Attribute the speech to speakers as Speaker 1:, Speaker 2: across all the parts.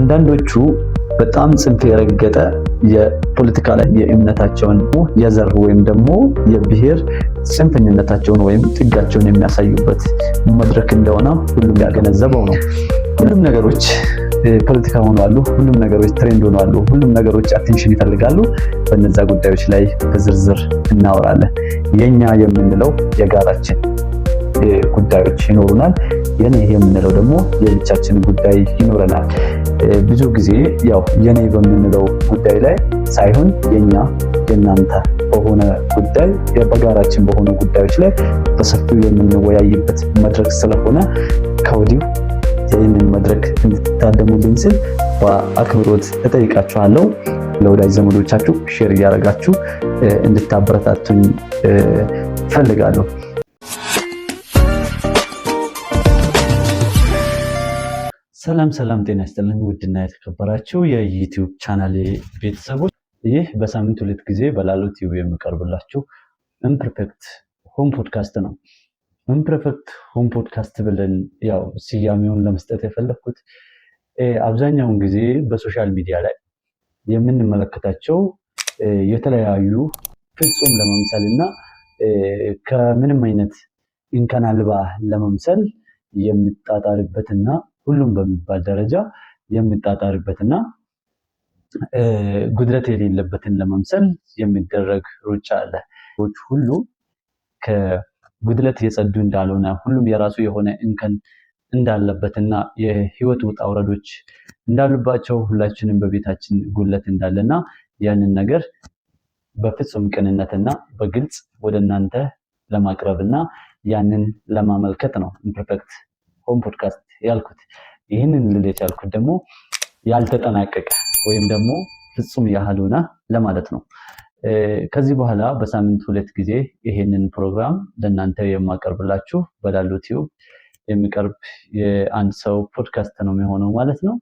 Speaker 1: አንዳንዶቹ በጣም ጽንፍ የረገጠ የፖለቲካ ላይ የእምነታቸውን የዘር ወይም ደግሞ የብሔር ጽንፈኝነታቸውን ወይም ጥጋቸውን የሚያሳዩበት መድረክ እንደሆነ ሁሉም ያገነዘበው ነው። ሁሉም ነገሮች ፖለቲካ ሆነዋል። ሁሉም ነገሮች ትሬንድ ሆነዋል። ሁሉም ነገሮች አቴንሽን ይፈልጋሉ። በእነዛ ጉዳዮች ላይ በዝርዝር እናወራለን። የኛ የምንለው የጋራችን ጉዳዮች ይኖሩናል። የኔ የምንለው ደግሞ የብቻችን ጉዳይ ይኖረናል። ብዙ ጊዜ ያው የኔ በምንለው ጉዳይ ላይ ሳይሆን የኛ የናንተ በሆነ ጉዳይ በጋራችን በሆኑ ጉዳዮች ላይ በሰፊው የምንወያይበት መድረክ ስለሆነ ከወዲሁ ይህንን መድረክ እንድትታደሙልኝ ስል በአክብሮት እጠይቃችኋለሁ። ለወዳጅ ዘመዶቻችሁ ሼር እያደረጋችሁ እንድታበረታቱኝ ፈልጋለሁ። ሰላም ጤና ይስጥልኝ። ውድና የተከበራችሁ የዩቲዩብ ቻናሌ ቤተሰቦች፣ ይህ በሳምንት 2 ጊዜ በላሎ ቲዩብ የሚቀርብላችሁ ኢምፐርፌክት ሆም ፖድካስት ነው። ኢምፐርፌክት ሆም ፖድካስት ብለን ያው ስያሜውን ለመስጠት የፈለኩት አብዛኛውን ጊዜ በሶሻል ሚዲያ ላይ የምንመለከታቸው የተለያዩ ፍጹም ለመምሰልና ከምንም አይነት እንከን አልባ ለመምሰል የሚጣጣርበትና ሁሉም በሚባል ደረጃ የሚጣጣርበትና ጉድለት የሌለበትን ለመምሰል የሚደረግ ሩጫ አለ። ሁሉ ከጉድለት የጸዱ እንዳልሆነ ሁሉም የራሱ የሆነ እንከን እንዳለበትና የህይወት ውጣ ውረዶች እንዳሉባቸው ሁላችንም በቤታችን ጉድለት እንዳለና ያንን ነገር በፍጹም ቅንነትና በግልጽ ወደ እናንተ ለማቅረብና ያንን ለማመልከት ነው ኢምፐርፌክት ሆም ፖድካስት ያልኩት። ይህንን ልል የቻልኩት ደግሞ ያልተጠናቀቀ ወይም ደግሞ ፍጹም ያልሆነ ለማለት ነው። ከዚህ በኋላ በሳምንት 2 ጊዜ ይሄንን ፕሮግራም ለእናንተ የማቀርብላችሁ በላሎ ቲዩብ የሚቀርብ የአንድ ሰው ፖድካስት ነው የሚሆነው ማለት ነው።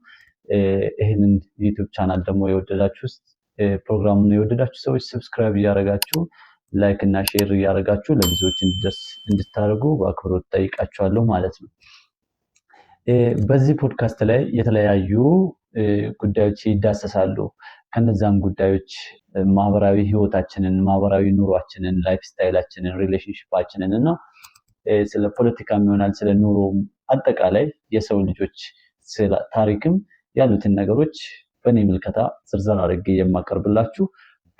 Speaker 1: ይህንን ዩቲዩብ ቻናል ደግሞ የወደዳችሁ ፕሮግራሙን የወደዳችሁ ሰዎች ሰብስክራይብ እያደረጋችሁ ላይክ እና ሼር እያደረጋችሁ ለብዙዎች እንዲደርስ እንድታደርጉ በአክብሮት ጠይቃችኋለሁ ማለት ነው። በዚህ ፖድካስት ላይ የተለያዩ ጉዳዮች ይዳሰሳሉ። ከነዛም ጉዳዮች ማህበራዊ ህይወታችንን፣ ማህበራዊ ኑሯችንን፣ ላይፍ ስታይላችንን፣ ሪሌሽንሺፓችንን እና ስለ ፖለቲካም ይሆናል ስለ ኑሮ አጠቃላይ የሰው ልጆች ስለ ታሪክም ያሉትን ነገሮች በእኔ ምልከታ ዝርዝር አድርጌ የማቀርብላችሁ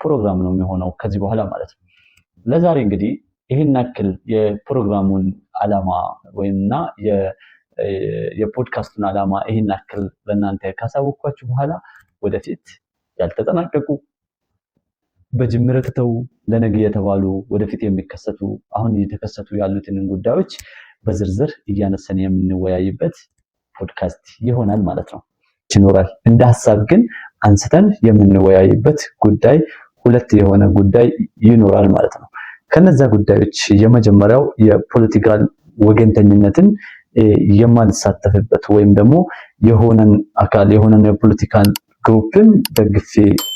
Speaker 1: ፕሮግራም ነው የሚሆነው ከዚህ በኋላ ማለት ነው። ለዛሬ እንግዲህ ይህን ያክል የፕሮግራሙን ዓላማ ወይምና የፖድካስቱን ዓላማ ይህን ያክል ለእናንተ ካሳወቅኳችሁ በኋላ ወደፊት ያልተጠናቀቁ በጅምር ትተው ለነገ የተባሉ ወደፊት የሚከሰቱ አሁን እየተከሰቱ ያሉትን ጉዳዮች በዝርዝር እያነሳን የምንወያይበት ፖድካስት ይሆናል ማለት ነው። ይኖራል እንደ ሐሳብ ግን አንስተን የምንወያይበት ጉዳይ 2 የሆነ ጉዳይ ይኖራል ማለት ነው። ከነዛ ጉዳዮች የመጀመሪያው የፖለቲካል ወገንተኝነትን የማልሳተፍበት ወይም ደግሞ የሆነን አካል የሆነን የፖለቲካል ግሩፕን ደግፌ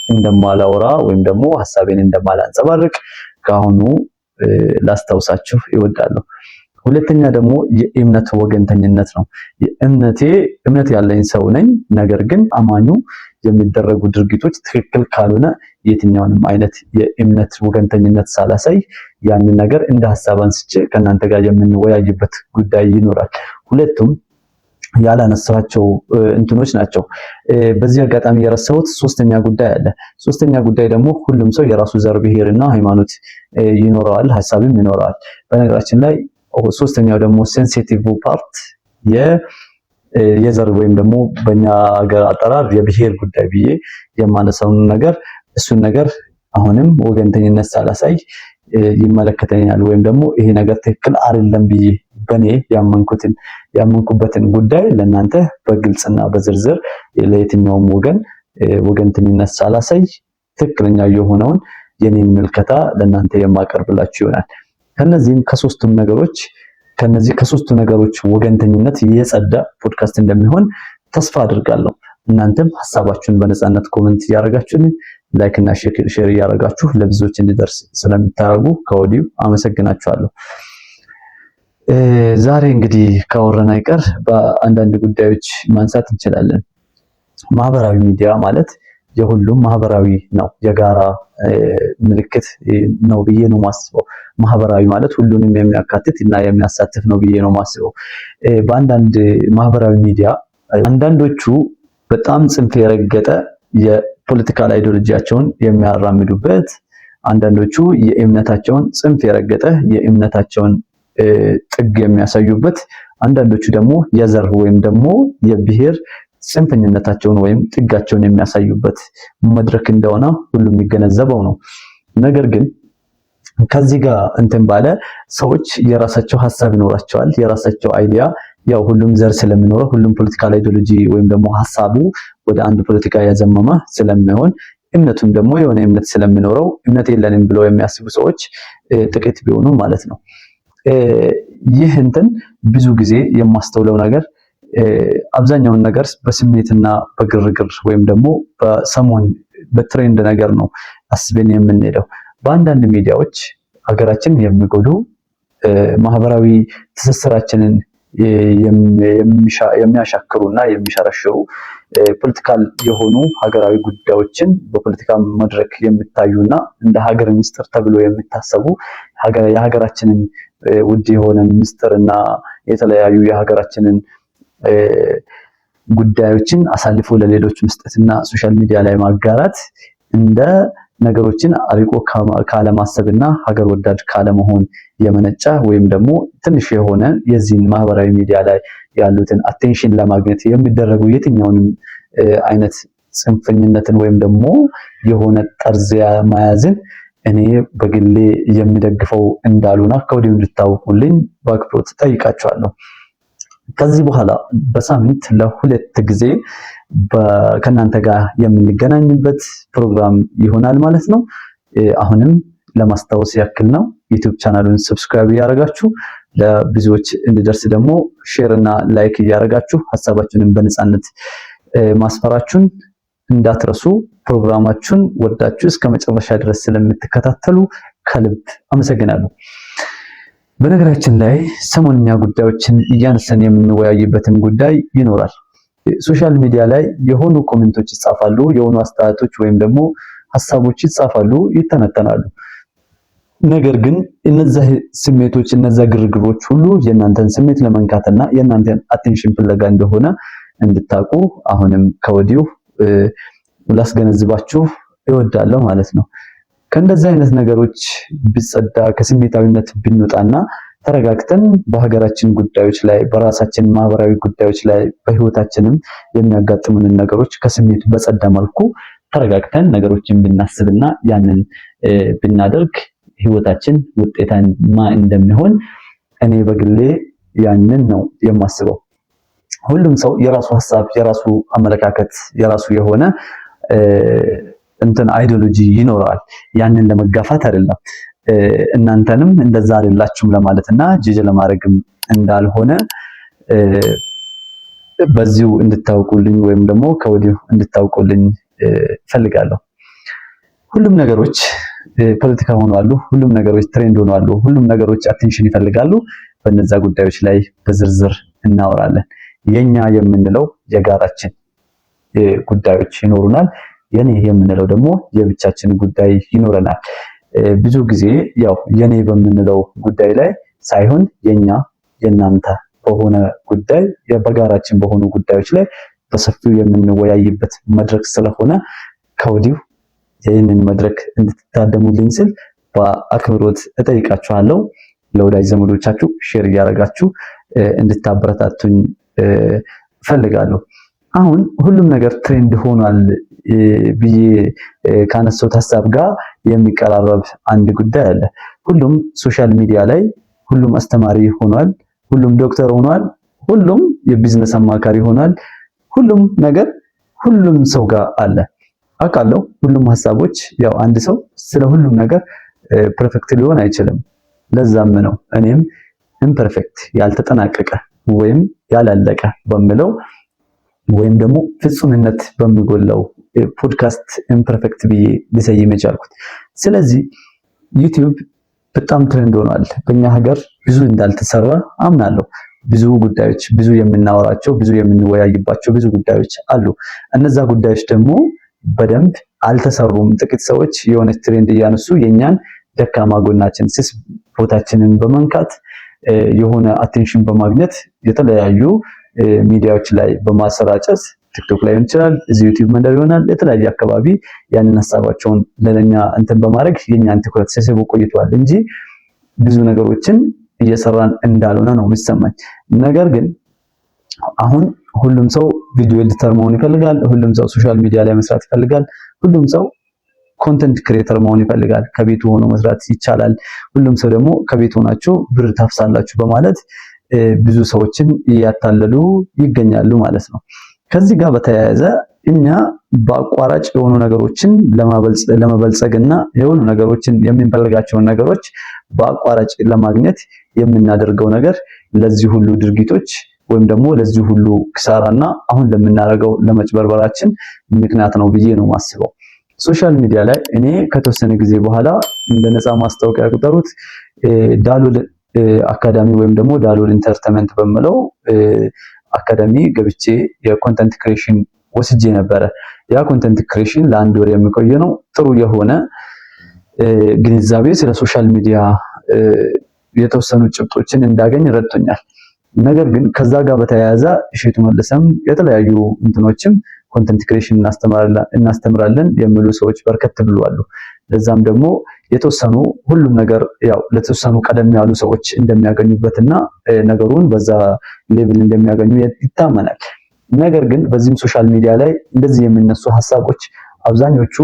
Speaker 1: እንደማላወራ ወይም ደግሞ ሐሳቤን እንደማላንጸባርቅ ካሁኑ ላስታውሳችሁ እወዳለሁ። ሁለተኛ ደግሞ የእምነት ወገንተኝነት ነው። እምነት ያለኝ ሰው ነኝ። ነገር ግን አማኙ የሚደረጉ ድርጊቶች ትክክል ካልሆነ የትኛውንም አይነት የእምነት ወገንተኝነት ሳላሳይ ያንን ነገር እንደ ሐሳብ አንስቼ ከእናንተ ጋር የምንወያይበት ጉዳይ ይኖራል። ሁለቱም ያላነሳቸው እንትኖች ናቸው። በዚህ አጋጣሚ የረሳሁት 3ኛ ጉዳይ አለ። 3ኛ ጉዳይ ደግሞ ሁሉም ሰው የራሱ ዘር፣ ብሔርና ሃይማኖት ይኖረዋል፣ ሐሳብም ይኖረዋል። በነገራችን ላይ 3ኛው ደግሞ ሴንሲቲቭ ፓርት የዘር ወይም ደግሞ በእኛ ሀገር አጠራር የብሔር ጉዳይ ብዬ የማነሳውን ነገር እሱን ነገር አሁንም ወገንተኝነት ሳላሳይ ይመለከተኛል ወይም ደግሞ ይሄ ነገር ትክክል አይደለም ብዬ በኔ ያመንኩበትን ጉዳይ ለእናንተ በግልጽና በዝርዝር ለየትኛውም ወገንተኝነት ሳላሳይ ትክክለኛ የሆነውን የኔን ምልከታ ለእናንተ የማቀርብላችሁ ይሆናል። ከነዚህም ከሶስቱ ነገሮች ወገንተኝነት የጸዳ ፖድካስት እንደሚሆን ተስፋ አድርጋለሁ። እናንተም ሐሳባችሁን በነፃነት ኮሜንት እያደረጋችሁልኝ ላይክ እና ሼር እያደረጋችሁ ለብዙዎች እንዲደርስ ስለምታደርጉ ከወዲሁ አመሰግናችኋለሁ። ዛሬ እንግዲህ ካወራን አይቀር በአንዳንድ ጉዳዮች ማንሳት እንችላለን። ማህበራዊ ሚዲያ ማለት የሁሉም ማህበራዊ ነው፣ የጋራ ምልክት ነው ብዬ ነው ማስበው። ማህበራዊ ማለት ሁሉንም የሚያካትት እና የሚያሳትፍ ነው ብዬ ነው ማስበው። በአንዳንድ ማህበራዊ ሚዲያ አንዳንዶቹ በጣም ጽንፍ የረገጠ የፖለቲካል አይዲዮሎጂያቸውን የሚያራምዱበት፣ አንዳንዶቹ የእምነታቸውን ጽንፍ የረገጠ የእምነታቸውን ጥግ የሚያሳዩበት፣ አንዳንዶቹ ደግሞ የዘር ወይም ደግሞ የብሔር ጽንፈኝነታቸውን ወይም ጥጋቸውን የሚያሳዩበት መድረክ እንደሆነ ሁሉም የሚገነዘበው ነው። ነገር ግን ከዚህ ጋር እንትን ባለ ሰዎች የራሳቸው ሀሳብ ይኖራቸዋል፣ የራሳቸው አይዲያ። ያው ሁሉም ዘር ስለሚኖረው ሁሉም ፖለቲካል አይዲዮሎጂ ወይም ደግሞ ሀሳቡ ወደ አንድ ፖለቲካ ያዘመመ ስለሚሆን እምነቱም ደግሞ የሆነ እምነት ስለሚኖረው እምነት የለንም ብለው የሚያስቡ ሰዎች ጥቂት ቢሆኑ ማለት ነው። ይህ እንትን ብዙ ጊዜ የማስተውለው ነገር አብዛኛውን ነገር በስሜትና በግርግር ወይም ደግሞ በሰሞን በትሬንድ ነገር ነው አስበን የምንሄደው። በአንዳንድ ሚዲያዎች ሀገራችንን የሚጎዱ ማህበራዊ ትስስራችንን የሚያሻክሩና የሚሸረሽሩ ፖለቲካል የሆኑ ሀገራዊ ጉዳዮችን በፖለቲካ መድረክ የሚታዩና እንደ ሀገር ምስጢር ተብሎ የሚታሰቡ የሀገራችንን ውድ የሆነ ምስጢርና የተለያዩ የሀገራችንን ጉዳዮችን አሳልፎ ለሌሎች መስጠትና ሶሻል ሚዲያ ላይ ማጋራት እንደ ነገሮችን አርቆ ካለማሰብና ሀገር ወዳድ ካለመሆን የመነጨ ወይም ደግሞ ትንሽ የሆነ የዚህን ማህበራዊ ሚዲያ ላይ ያሉትን አቴንሽን ለማግኘት የሚደረጉ የትኛውንም አይነት ጽንፈኝነትን ወይም ደግሞ የሆነ ጠርዝ መያዝን እኔ በግሌ የሚደግፈው እንዳሉና ከወዲሁ እንድታውቁልኝ በአክብሮት ጠይቃቸዋለሁ። ከዚህ በኋላ በሳምንት ለሁለት ጊዜ ከእናንተ ጋር የምንገናኝበት ፕሮግራም ይሆናል ማለት ነው። አሁንም ለማስታወስ ያክል ነው ዩቲዩብ ቻናሉን ሰብስክራይብ እያደረጋችሁ ለብዙዎች እንዲደርስ ደግሞ ሼር እና ላይክ እያደረጋችሁ ሀሳባችሁን በነፃነት ማስፈራችሁን እንዳትረሱ። ፕሮግራማችሁን ወዳችሁ እስከ መጨረሻ ድረስ ስለምትከታተሉ ከልብ አመሰግናለሁ። በነገራችን ላይ ሰሞንኛ ጉዳዮችን እያነሳን የምንወያይበትን ጉዳይ ይኖራል። ሶሻል ሚዲያ ላይ የሆኑ ኮሜንቶች ይጻፋሉ፣ የሆኑ አስተያየቶች ወይም ደግሞ ሀሳቦች ይጻፋሉ፣ ይተነተናሉ። ነገር ግን እነዚህ ስሜቶች እነዚህ ግርግሮች ሁሉ የእናንተን ስሜት ለመንካትና የእናንተን አቴንሽን ፍለጋ እንደሆነ እንድታውቁ አሁንም ከወዲሁ ላስገነዝባችሁ እወዳለሁ ማለት ነው። ከእንደዚህ አይነት ነገሮች ቢጸዳ ከስሜታዊነት ብንወጣና ተረጋግተን በሀገራችን ጉዳዮች ላይ በራሳችን ማህበራዊ ጉዳዮች ላይ በህይወታችንም የሚያጋጥሙንን ነገሮች ከስሜቱ በጸዳ መልኩ ተረጋግተን ነገሮችን ብናስብና ያንን ብናደርግ ህይወታችን ውጤታማ እንደሚሆን እኔ በግሌ ያንን ነው የማስበው። ሁሉም ሰው የራሱ ሀሳብ፣ የራሱ አመለካከት፣ የራሱ የሆነ እንትን አይዲዮሎጂ ይኖረዋል። ያንን ለመጋፋት አይደለም፣ እናንተንም እንደዛ አይደላችሁም ለማለትና ጂጂ ለማድረግም እንዳልሆነ በዚሁ እንድታውቁልኝ ወይም ደግሞ ከወዲሁ እንድታውቁልኝ ፈልጋለሁ። ሁሉም ነገሮች ፖለቲካ ሆነዋል፣ ሁሉም ነገሮች ትሬንድ ሆነዋል፣ ሁሉም ነገሮች አቴንሽን ይፈልጋሉ። በነዛ ጉዳዮች ላይ በዝርዝር እናወራለን። የኛ የምንለው የጋራችን ጉዳዮች ይኖሩናል። የኔ የምንለው ደግሞ የብቻችን ጉዳይ ይኖረናል። ብዙ ጊዜ ያው የኔ በምንለው ጉዳይ ላይ ሳይሆን የኛ የናንተ በሆነ ጉዳይ በጋራችን በሆኑ ጉዳዮች ላይ በሰፊው የምንወያይበት መድረክ ስለሆነ ከወዲሁ ይህንን መድረክ እንድትታደሙልኝ ስል በአክብሮት እጠይቃችኋለሁ። ለወዳጅ ዘመዶቻችሁ ሼር እያደረጋችሁ እንድታበረታቱኝ ፈልጋለሁ። አሁን ሁሉም ነገር ትሬንድ ሆኗል ብዬ ካነሳሁት ሀሳብ ጋር የሚቀራረብ አንድ ጉዳይ አለ። ሁሉም ሶሻል ሚዲያ ላይ ሁሉም አስተማሪ ሆኗል፣ ሁሉም ዶክተር ሆኗል፣ ሁሉም የቢዝነስ አማካሪ ሆኗል። ሁሉም ነገር ሁሉም ሰው ጋር አለ አውቃለሁ። ሁሉም ሀሳቦች ያው አንድ ሰው ስለ ሁሉም ነገር ፐርፌክት ሊሆን አይችልም። ለዛም ነው እኔም ኢምፐርፌክት ያልተጠናቀቀ ወይም ያላለቀ በሚለው ወይም ደግሞ ፍጹምነት በሚጎለው ፖድካስት ኢምፐርፌክት ብዬ ልሰይም የቻልኩት። ስለዚህ ዩቲዩብ በጣም ትሬንድ ሆኗል። በእኛ ሀገር ብዙ እንዳልተሰራ አምናለሁ። ብዙ ጉዳዮች፣ ብዙ የምናወራቸው፣ ብዙ የምንወያይባቸው ብዙ ጉዳዮች አሉ። እነዛ ጉዳዮች ደግሞ በደንብ አልተሰሩም። ጥቂት ሰዎች የሆነ ትሬንድ እያነሱ የኛን ደካማ ጎናችን፣ ስስ ቦታችንን በመንካት የሆነ አቴንሽን በማግኘት የተለያዩ ሚዲያዎች ላይ በማሰራጨት ቲክቶክ ላይ ይችላል፣ እዚህ ዩቲዩብ መንደር ይሆናል፣ የተለያየ አካባቢ ያንን ሐሳባቸውን ለኛ እንትን በማድረግ የኛን ትኩረት ሲስቡ ቆይተዋል እንጂ ብዙ ነገሮችን እየሰራን እንዳልሆነ ነው የሚሰማኝ። ነገር ግን አሁን ሁሉም ሰው ቪዲዮ ኤዲተር መሆን ይፈልጋል። ሁሉም ሰው ሶሻል ሚዲያ ላይ መስራት ይፈልጋል። ሁሉም ሰው ኮንተንት ክሬተር መሆን ይፈልጋል። ከቤቱ ሆኖ መስራት ይቻላል። ሁሉም ሰው ደግሞ ከቤቱ ሆናችሁ ብር ታፍሳላችሁ በማለት ብዙ ሰዎችን እያታለሉ ይገኛሉ ማለት ነው። ከዚህ ጋር በተያያዘ እኛ በአቋራጭ የሆኑ ነገሮችን ለመበልጸግና የሆኑ ነገሮችን የምንፈልጋቸውን ነገሮች በአቋራጭ ለማግኘት የምናደርገው ነገር ለዚህ ሁሉ ድርጊቶች ወይም ደግሞ ለዚህ ሁሉ ክሳራና አሁን ለምናደርገው ለመጭበርበራችን ምክንያት ነው ብዬ ነው ማስበው። ሶሻል ሚዲያ ላይ እኔ ከተወሰነ ጊዜ በኋላ እንደ ነፃ ማስታወቂያ ቁጠሩት ዳሎል አካዳሚ ወይም ደግሞ ዳሎል ኢንተርቴይንመንት በሚለው አካዳሚ ገብቼ የኮንተንት ክሬሽን ወስጄ ነበረ። ያ ኮንተንት ክሬሽን ለአንድ ወር የሚቆይ ነው። ጥሩ የሆነ ግንዛቤ ስለ ሶሻል ሚዲያ የተወሰኑ ጭብጦችን እንዳገኝ ረድቶኛል። ነገር ግን ከዛ ጋር በተያያዘ እሺቱ መለሰም የተለያዩ እንትኖችም ኮንተንት ክሬሽን እናስተምራለን የሚሉ ሰዎች በርከት ብለዋል። ለዛም ደግሞ የተወሰኑ ሁሉም ነገር ያው ለተወሰኑ ቀደም ያሉ ሰዎች እንደሚያገኙበትና ነገሩን በዛ ሌቭል እንደሚያገኙ ይታመናል። ነገር ግን በዚህም ሶሻል ሚዲያ ላይ እንደዚህ የሚነሱ ሐሳቦች አብዛኞቹ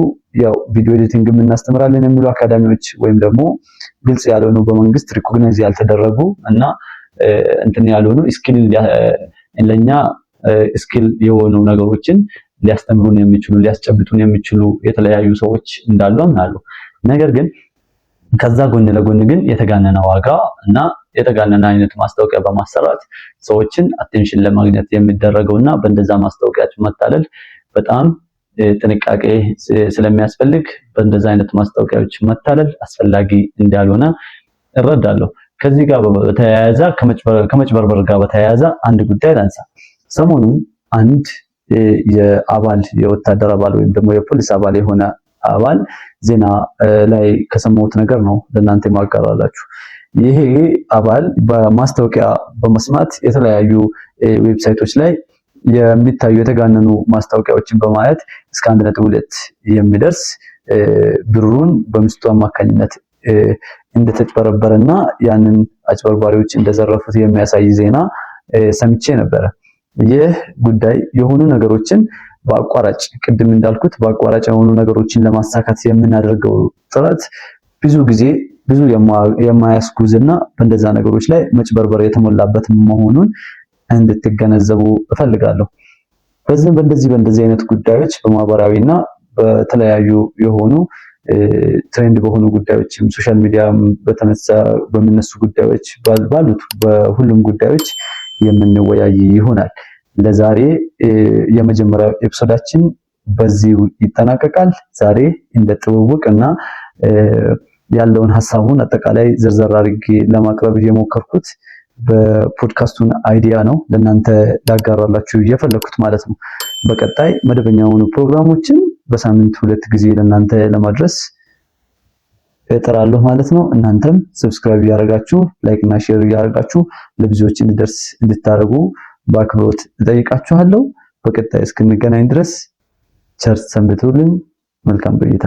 Speaker 1: ያው ቪዲዮ ኤዲቲንግ እናስተምራለን የሚሉ አካዳሚዎች ወይም ደግሞ ግልጽ ያልሆኑ በመንግስት ሪኮግናይዝ ያልተደረጉ እና እንትን ያልሆኑ ስኪል ለኛ ስኪል የሆኑ ነገሮችን ሊያስተምሩን የሚችሉ ሊያስጨብጡን የሚችሉ የተለያዩ ሰዎች እንዳሉ አምናለሁ። ነገር ግን ከዛ ጎን ለጎን ግን የተጋነነ ዋጋ እና የተጋነነ አይነት ማስታወቂያ በማሰራት ሰዎችን አቴንሽን ለማግኘት የሚደረገውና በእንደዛ ማስታወቂያዎች መታለል በጣም ጥንቃቄ ስለሚያስፈልግ በእንደዛ አይነት ማስታወቂያዎች መታለል አስፈላጊ እንዳልሆነ እረዳለሁ። ከዚህ ጋር በተያያዘ ከመጭበርበር ጋር በተያያዘ አንድ ጉዳይ ላንሳ። ሰሞኑን አንድ የወታደር አባል ወይም ደግሞ የፖሊስ አባል የሆነ አባል ዜና ላይ ከሰማሁት ነገር ነው ለእናንተ ማጋራላችሁ። ይሄ አባል በማስታወቂያ በመስማት የተለያዩ ዌብሳይቶች ላይ የሚታዩ የተጋነኑ ማስታወቂያዎችን በማየት እስከ 1.2 የሚደርስ ብሩን በሚስቱ አማካኝነት እንደተጭበረበረና ያንን አጭበርባሪዎች እንደዘረፉት የሚያሳይ ዜና ሰምቼ ነበረ። ይህ ጉዳይ የሆኑ ነገሮችን በአቋራጭ ቅድም እንዳልኩት በአቋራጭ የሆኑ ነገሮችን ለማሳካት የምናደርገው ጥረት ብዙ ጊዜ ብዙ የማያስጉዝና በእንደዛ ነገሮች ላይ መጭበርበር የተሞላበት መሆኑን እንድትገነዘቡ እፈልጋለሁ። በእንደዚህ አይነት ጉዳዮች በማህበራዊና በተለያዩ የሆኑ ትሬንድ በሆኑ ጉዳዮችም ሶሻል ሚዲያ በሚነሱ ጉዳዮች ባሉት በሁሉም ጉዳዮች የምንወያይ ይሆናል። ለዛሬ የመጀመሪያው ኤፒሶዳችን በዚህ ይጠናቀቃል። ዛሬ እንደ ጥውውቅ እና ያለውን ሐሳቡን አጠቃላይ ዝርዝር አድርጌ ለማቅረብ የሞከርኩት በፖድካስቱን አይዲያ ነው ለእናንተ ላጋራላችሁ እየፈለኩት ማለት ነው። በቀጣይ መደበኛ የሆኑ ፕሮግራሞችን በሳምንት 2 ጊዜ ለእናንተ ለማድረስ እጥራለሁ ማለት ነው። እናንተም ሰብስክራይብ ያደርጋችሁ ላይክ እና ሼር ያደርጋችሁ ለብዙዎች እንዲደርስ እንድታደርጉ በአክብሮት እጠይቃችኋለሁ። በቀጣይ እስክንገናኝ ድረስ ቸር ሰንብቱልኝ። መልካም ቆይታ